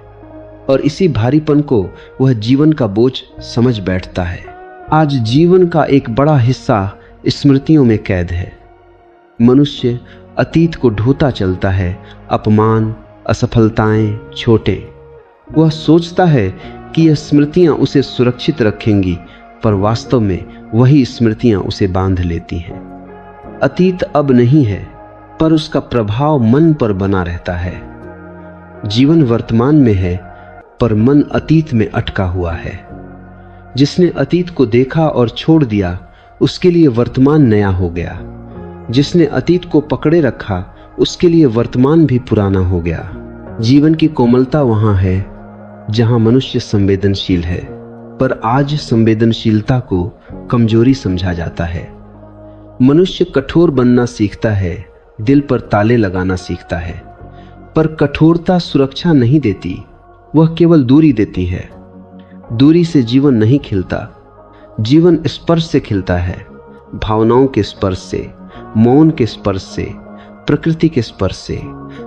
और इसी भारीपन को वह जीवन का बोझ समझ बैठता है। आज जीवन का एक बड़ा हिस्सा स्मृतियों में कैद है। मनुष्य अतीत को ढोता चलता है, अपमान, असफलताएं, छोटे। वह सोचता है कि यह स्मृतियां उसे सुरक्षित रखेंगी, पर वास्तव में वही स्मृतियां उसे बांध लेती हैं। अतीत अब नहीं है, पर उसका प्रभाव मन पर बना रहता है। जीवन वर्तमान में है, पर मन अतीत में अटका हुआ है। जिसने अतीत को देखा और छोड़ दिया, उसके लिए वर्तमान नया हो गया। जिसने अतीत को पकड़े रखा, उसके लिए वर्तमान भी पुराना हो गया। जीवन की कोमलता वहां है जहां मनुष्य संवेदनशील है, पर आज संवेदनशीलता को कमजोरी समझा जाता है। मनुष्य कठोर बनना सीखता है, दिल पर ताले लगाना सीखता है, पर कठोरता सुरक्षा नहीं देती, वह केवल दूरी देती है। दूरी से जीवन नहीं खिलता, जीवन स्पर्श से खिलता है, भावनाओं के स्पर्श से, मौन के स्पर्श से, प्रकृति के स्पर्श से।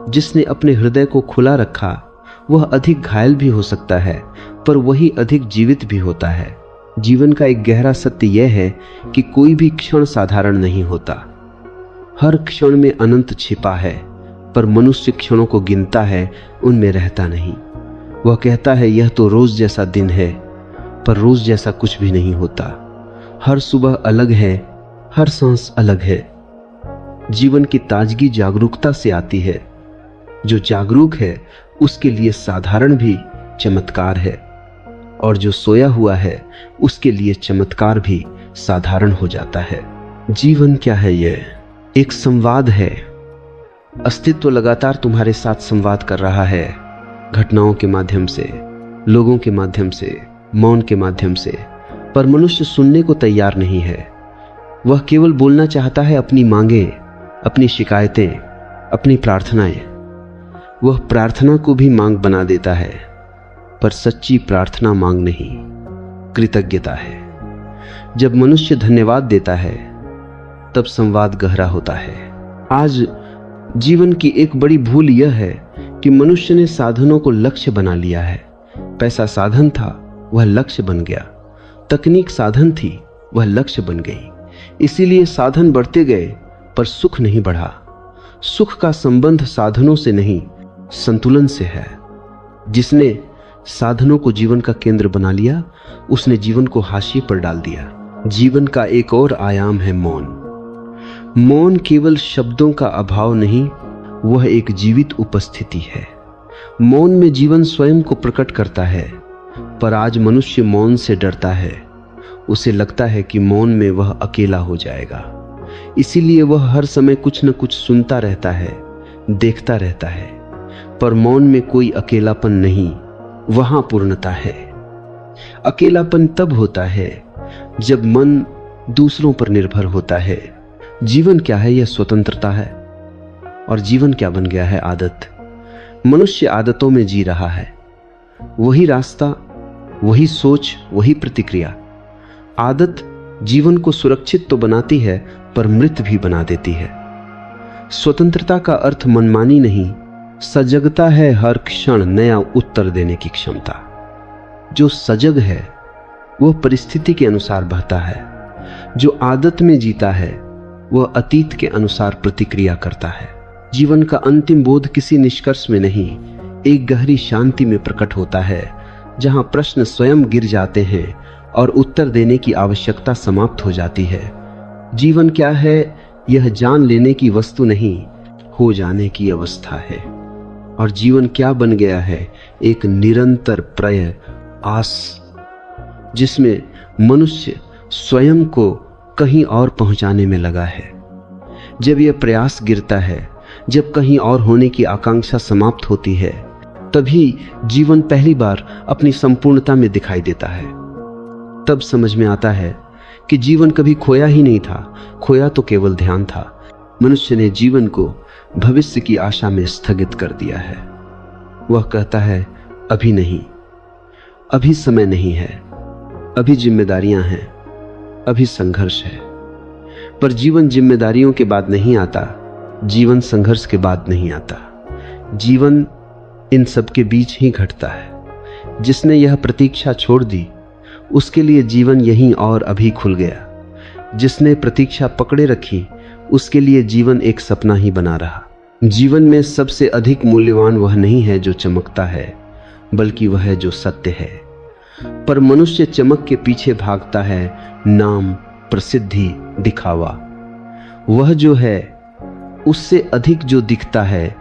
जिसने अपने हृदय को खुला रखा, वह अधिक घायल भी हो सकता है, पर वही अधिक जीवित भी होता है। जीवन का एक गहरा सत्य यह है कि कोई भी क्षण साधारण नहीं होता। हर क्षण में अनंत छिपा है, पर मनुष्य क्षणों को गिनता है, उनमें रहता नहीं। वह कहता है यह तो रोज जैसा दिन है, पर रोज जैसा कुछ भी नहीं होता। हर सुबह अलग है, हर सांस अलग है। जीवन की ताजगी जागरूकता से आती है। जो जागरूक है उसके लिए साधारण भी चमत्कार है, और जो सोया हुआ है उसके लिए चमत्कार भी साधारण हो जाता है। जीवन क्या है? यह एक संवाद है। अस्तित्व लगातार तुम्हारे साथ संवाद कर रहा है, घटनाओं के माध्यम से, लोगों के माध्यम से, मौन के माध्यम से, पर मनुष्य सुनने को तैयार नहीं है। वह केवल बोलना चाहता है अपनी मांगें, अपनी शिकायतें, अपनी प्रार्थनाएं। वह प्रार्थना को भी मांग बना देता है, पर सच्ची प्रार्थना मांग नहीं, कृतज्ञता है। जब मनुष्य धन्यवाद देता है, तब संवाद गहरा होता है। आज जीवन की एक बड़ी भूल यह है कि मनुष्य ने साधनों को लक्ष्य बना लिया है। पैसा साधन था, वह लक्ष्य बन गया। तकनीक साधन थी, वह लक्ष्य बन गई। इसीलिए साधन बढ़ते गए, पर सुख नहीं बढ़ा। सुख का संबंध साधनों से नहीं, संतुलन से है। जिसने साधनों को जीवन का केंद्र बना लिया, उसने जीवन को हाशिए पर डाल दिया। जीवन का एक और आयाम है मौन। मौन केवल शब्दों का अभाव नहीं, वह एक जीवित उपस्थिति है। मौन में जीवन स्वयं को प्रकट करता है, पर आज मनुष्य मौन से डरता है। उसे लगता है कि मौन में वह अकेला हो जाएगा, इसीलिए वह हर समय कुछ न कुछ सुनता रहता है, देखता रहता है। पर मौन में कोई अकेलापन नहीं, वहां पूर्णता है। अकेलापन तब होता है जब मन दूसरों पर निर्भर होता है। जीवन क्या है? यह स्वतंत्रता है। और जीवन क्या बन गया है? आदत। मनुष्य आदतों में जी रहा है। वही रास्ता, वही सोच, वही प्रतिक्रिया। आदत जीवन को सुरक्षित तो बनाती है, पर मृत भी बना देती है। स्वतंत्रता का अर्थ मनमानी नहीं, सजगता है। हर क्षण नया उत्तर देने की क्षमता। जो सजग है वह परिस्थिति के अनुसार बहता है। जो आदत में जीता है वह अतीत के अनुसार प्रतिक्रिया करता है। जीवन का अंतिम बोध किसी निष्कर्ष में नहीं, एक गहरी शांति में प्रकट होता है, जहां प्रश्न स्वयं गिर जाते हैं और उत्तर देने की आवश्यकता समाप्त हो जाती है। जीवन क्या है? यह जान लेने की वस्तु नहीं, हो जाने की अवस्था है। और जीवन क्या बन गया है? एक निरंतर प्रय आस, जिसमें मनुष्य स्वयं को कहीं और पहुंचाने में लगा है। जब यह प्रयास गिरता है, जब कहीं और होने की आकांक्षा समाप्त होती है, तभी जीवन पहली बार अपनी संपूर्णता में दिखाई देता है। तब समझ में आता है कि जीवन कभी खोया ही नहीं था, खोया तो केवल ध्यान था। मनुष्य ने जीवन को भविष्य की आशा में स्थगित कर दिया है। वह कहता है अभी नहीं, अभी समय नहीं है, अभी जिम्मेदारियां हैं, अभी संघर्ष है। पर जीवन जिम्मेदारियों के बाद नहीं आता, जीवन संघर्ष के बाद नहीं आता। जीवन इन सब के बीच ही घटता है। जिसने यह प्रतीक्षा छोड़ दी, उसके लिए जीवन यहीं और अभी खुल गया। जिसने प्रतीक्षा पकड़े रखी, उसके लिए जीवन एक सपना ही बना रहा। जीवन में सबसे अधिक मूल्यवान वह नहीं है जो चमकता है, बल्कि वह है जो सत्य है। पर मनुष्य चमक के पीछे भागता है, नाम, प्रसिद्धि, दिखावा। वह जो है उससे अधिक जो दिखता है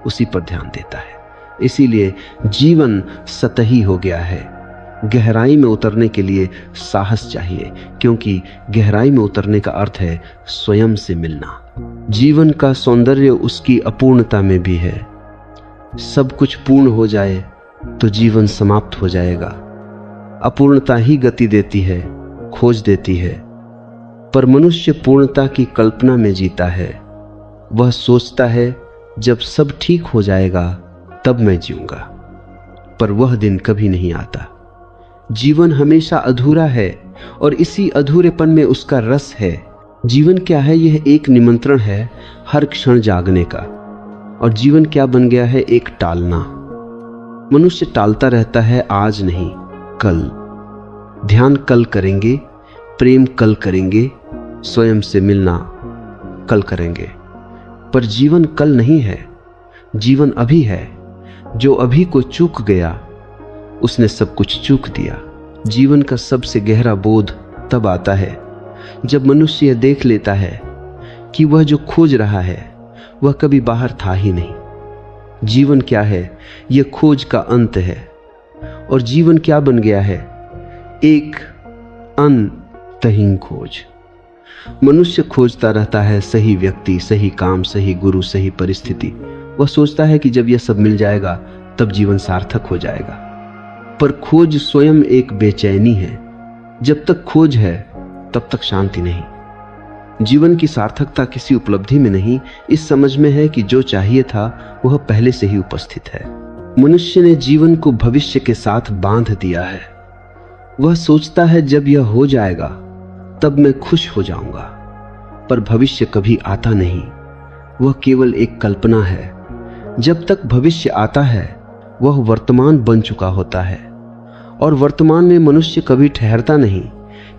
उसी पर ध्यान देता है। इसीलिए जीवन सतही हो गया है। गहराई में उतरने के लिए साहस चाहिए, क्योंकि गहराई में उतरने का अर्थ है स्वयं से मिलना। जीवन का सौंदर्य उसकी अपूर्णता में भी है। सब कुछ पूर्ण हो जाए तो जीवन समाप्त हो जाएगा। अपूर्णता ही गति देती है, खोज देती है। पर मनुष्य पूर्णता की कल्पना में जीता है। वह सोचता है जब सब ठीक हो जाएगा तब मैं जीऊंगा, पर वह दिन कभी नहीं आता। जीवन हमेशा अधूरा है और इसी अधूरेपन में उसका रस है। जीवन क्या है? यह एक निमंत्रण है हर क्षण जागने का। और जीवन क्या बन गया है? एक टालना। मनुष्य टालता रहता है, आज नहीं कल। ध्यान कल करेंगे, प्रेम कल करेंगे, स्वयं से मिलना कल करेंगे। पर जीवन कल नहीं है, जीवन अभी है। जो अभी को चूक गया उसने सब कुछ चूक दिया। जीवन का सबसे गहरा बोध तब आता है जब मनुष्य यह देख लेता है कि वह जो खोज रहा है वह कभी बाहर था ही नहीं। जीवन क्या है? यह खोज का अंत है। और जीवन क्या बन गया है? एक अंतहीन खोज। मनुष्य खोजता रहता है सही व्यक्ति, सही काम, सही गुरु, सही परिस्थिति। वह सोचता है कि जब यह सब मिल जाएगा तब जीवन सार्थक हो जाएगा। पर खोज स्वयं एक बेचैनी है। जब तक खोज है तब तक शांति नहीं। जीवन की सार्थकता किसी उपलब्धि में नहीं, इस समझ में है कि जो चाहिए था वह पहले से ही उपस्थित है। मनुष्य ने जीवन को भविष्य के साथ बांध दिया है। वह सोचता है जब यह हो जाएगा तब मैं खुश हो जाऊंगा, पर भविष्य कभी आता नहीं। वह केवल एक कल्पना है। जब तक भविष्य आता है वह वर्तमान बन चुका होता है, और वर्तमान में मनुष्य कभी ठहरता नहीं।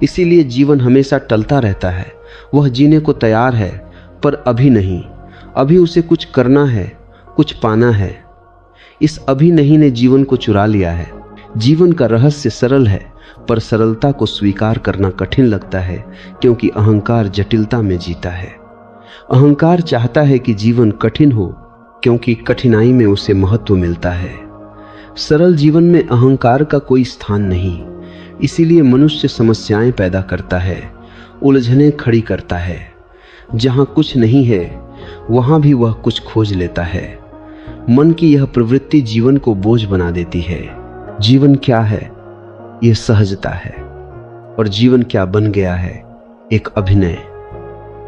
इसीलिए जीवन हमेशा टलता रहता है। वह जीने को तैयार है पर अभी नहीं। अभी उसे कुछ करना है, कुछ पाना है। इस अभी नहीं ने जीवन को चुरा लिया है। जीवन का रहस्य सरल है, पर सरलता को स्वीकार करना कठिन लगता है, क्योंकि अहंकार जटिलता में जीता है। अहंकार चाहता है कि जीवन कठिन हो, क्योंकि कठिनाई में उसे महत्व मिलता है। सरल जीवन में अहंकार का कोई स्थान नहीं। इसीलिए मनुष्य समस्याएं पैदा करता है, उलझनें खड़ी करता है। जहां कुछ नहीं है वहां भी वह कुछ खोज लेता है। मन की यह प्रवृत्ति जीवन को बोझ बना देती है। जीवन क्या है? यह सहजता है। और जीवन क्या बन गया है? एक अभिनय।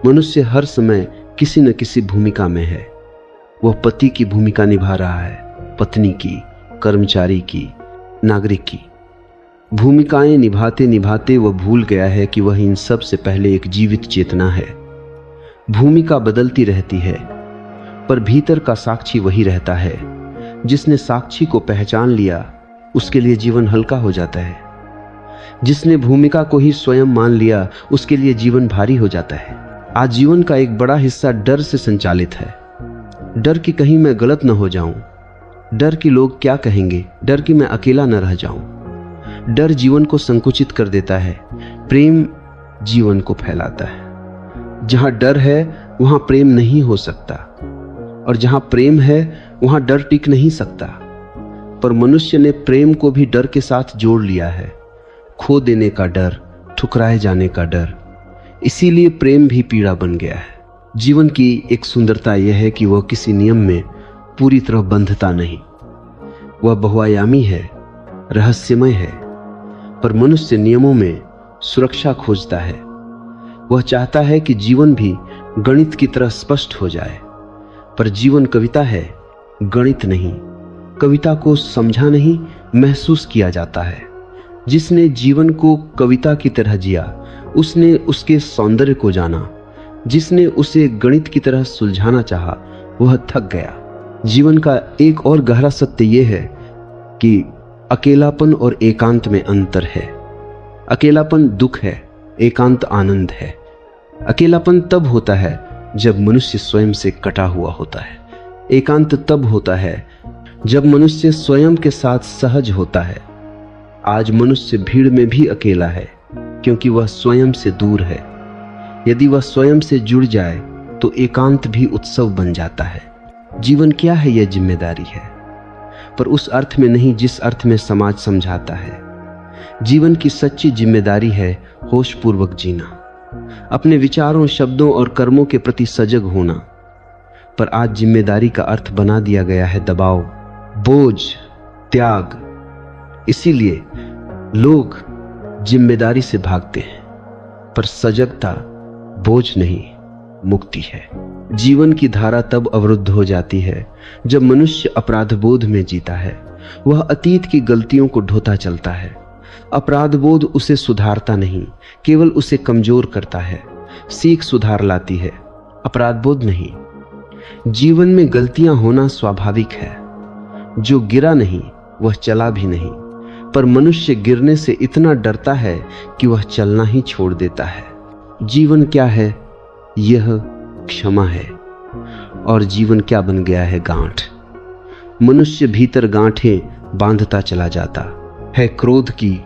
मनुष्य हर समय किसी न किसी भूमिका में है। वह पति की भूमिका निभा रहा है, पत्नी की, कर्मचारी की, नागरिक की। भूमिकाएं निभाते निभाते वह भूल गया है कि वह इन सब से पहले एक जीवित चेतना है। भूमिका बदलती रहती है, पर भीतर का साक्षी वही रहता है। जिसने साक्षी को पहचान लिया उसके लिए जीवन हल्का हो जाता है। जिसने भूमिका को ही स्वयं मान लिया उसके लिए जीवन भारी हो जाता है। आज जीवन का एक बड़ा हिस्सा डर से संचालित है। डर कि कहीं मैं गलत न हो जाऊं, डर कि लोग क्या कहेंगे, डर कि मैं अकेला न रह जाऊं। डर जीवन को संकुचित कर देता है। प्रेम जीवन को फैलाता है। जहां डर है वहां प्रेम नहीं हो सकता, और जहां प्रेम है वहां डर टिक नहीं सकता। पर मनुष्य ने प्रेम को भी डर के साथ जोड़ लिया है। खो देने का डर, ठुकराए जाने का डर। इसीलिए प्रेम भी पीड़ा बन गया है। जीवन की एक सुंदरता यह है कि वह किसी नियम में पूरी तरह बंधता नहीं। वह बहुआयामी है, रहस्यमय है। पर मनुष्य नियमों में सुरक्षा खोजता है। वह चाहता है कि जीवन भी गणित की तरह स्पष्ट हो जाए। पर जीवन कविता है, गणित नहीं। कविता को समझा नहीं, महसूस किया जाता है। जिसने जीवन को कविता की तरह जिया उसने उसके सौंदर्य को जाना। जिसने उसे गणित की तरह सुलझाना चाहा वह थक गया। जीवन का एक और गहरा सत्य यह है कि अकेलापन और एकांत में अंतर है। अकेलापन दुख है, एकांत आनंद है। अकेलापन तब होता है जब मनुष्य स्वयं से कटा हुआ होता है। एकांत तब होता है जब मनुष्य स्वयं के साथ सहज होता है। आज मनुष्य भीड़ में भी अकेला है, क्योंकि वह स्वयं से दूर है। यदि वह स्वयं से जुड़ जाए तो एकांत भी उत्सव बन जाता है। जीवन क्या है? यह जिम्मेदारी है, पर उस अर्थ में नहीं जिस अर्थ में समाज समझाता है। जीवन की सच्ची जिम्मेदारी है होशपूर्वक जीना, अपने विचारों, शब्दों और कर्मों के प्रति सजग होना। पर आज जिम्मेदारी का अर्थ बना दिया गया है दबाव, बोझ, त्याग। इसीलिए लोग जिम्मेदारी से भागते हैं, पर सजगता बोझ नहीं, मुक्ति है। जीवन की धारा तब अवरुद्ध हो जाती है जब मनुष्य अपराध बोध में जीता है। वह अतीत की गलतियों को ढोता चलता है। अपराध बोध उसे सुधारता नहीं, केवल उसे कमजोर करता है। सीख सुधार लाती है, अपराध बोध नहीं। जीवन में गलतियां होना स्वाभाविक है। जो गिरा नहीं वह चला भी नहीं, पर मनुष्य गिरने से इतना डरता है कि वह चलना ही छोड़ देता है। जीवन क्या है? यह क्षमा है। और जीवन क्या बन गया है? गांठ। मनुष्य भीतर गांठें बांधता चला जाता है, क्रोध की,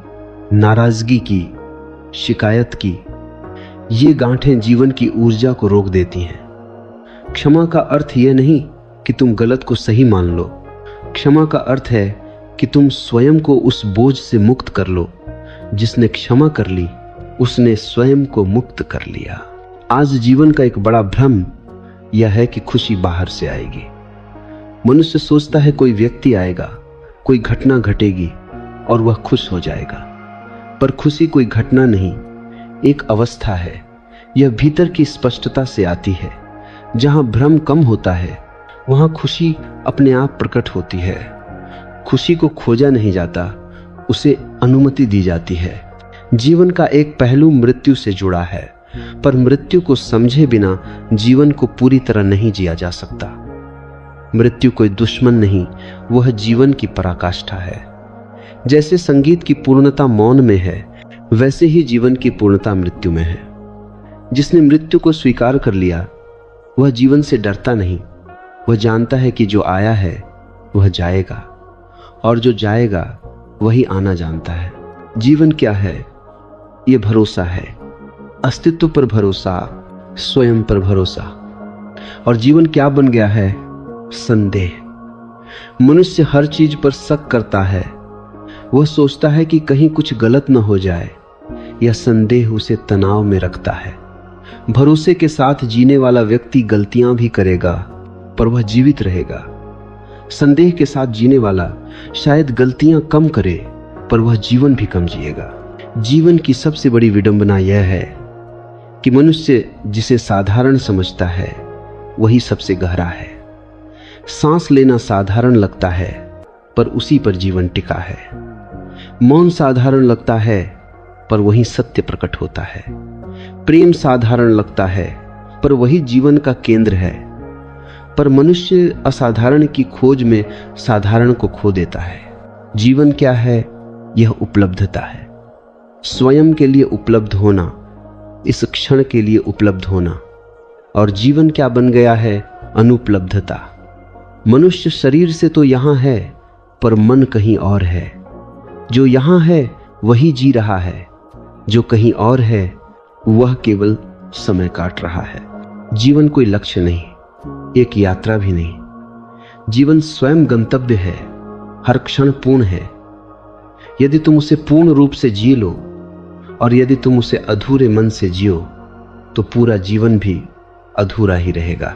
नाराजगी की, शिकायत की। ये गांठें जीवन की ऊर्जा को रोक देती हैं। क्षमा का अर्थ यह नहीं कि तुम गलत को सही मान लो। क्षमा का अर्थ है कि तुम स्वयं को उस बोझ से मुक्त कर लो। जिसने क्षमा कर ली उसने स्वयं को मुक्त कर लिया। आज जीवन का एक बड़ा भ्रम यह है कि खुशी बाहर से आएगी। मनुष्य सोचता है कोई व्यक्ति आएगा, कोई घटना घटेगी और वह खुश हो जाएगा। पर खुशी कोई घटना नहीं, एक अवस्था है। यह भीतर की स्पष्टता से आती है। जहां भ्रम कम होता है वहां खुशी अपने आप प्रकट होती है। खुशी को खोजा नहीं जाता, उसे अनुमति दी जाती है। जीवन का एक पहलू मृत्यु से जुड़ा है, पर मृत्यु को समझे बिना जीवन को पूरी तरह नहीं जिया जा सकता। मृत्यु कोई दुश्मन नहीं, वह जीवन की पराकाष्ठा है। जैसे संगीत की पूर्णता मौन में है, वैसे ही जीवन की पूर्णता मृत्यु में है। जिसने मृत्यु को स्वीकार कर लिया वह जीवन से डरता नहीं। वह जानता है कि जो आया है वह जाएगा, और जो जाएगा वही आना जानता है। जीवन क्या है? यह भरोसा है, अस्तित्व पर भरोसा, स्वयं पर भरोसा। और जीवन क्या बन गया है? संदेह। मनुष्य हर चीज पर शक करता है। वह सोचता है कि कहीं कुछ गलत न हो जाए। यह संदेह उसे तनाव में रखता है। भरोसे के साथ जीने वाला व्यक्ति गलतियां भी करेगा, पर वह जीवित रहेगा। संदेह के साथ जीने वाला शायद गलतियां कम करे, पर वह जीवन भी कम जिएगा। जीवन की सबसे बड़ी विडंबना यह है कि मनुष्य जिसे साधारण समझता है वही सबसे गहरा है। सांस लेना साधारण लगता है, पर उसी पर जीवन टिका है। मौन साधारण लगता है, पर वही सत्य प्रकट होता है। प्रेम साधारण लगता है, पर वही जीवन का केंद्र है। पर मनुष्य असाधारण की खोज में साधारण को खो देता है। जीवन क्या है? यह उपलब्धता है। स्वयं के लिए उपलब्ध होना, इस क्षण के लिए उपलब्ध होना। और जीवन क्या बन गया है? अनुपलब्धता। मनुष्य शरीर से तो यहां है, पर मन कहीं और है। जो यहां है वही जी रहा है, जो कहीं और है वह केवल समय काट रहा है। जीवन कोई लक्ष्य नहीं, एक यात्रा भी नहीं। जीवन स्वयं गंतव्य है, हर क्षण पूर्ण है। यदि तुम उसे पूर्ण रूप से जी लो, और यदि तुम उसे अधूरे मन से जियो, तो पूरा जीवन भी अधूरा ही रहेगा।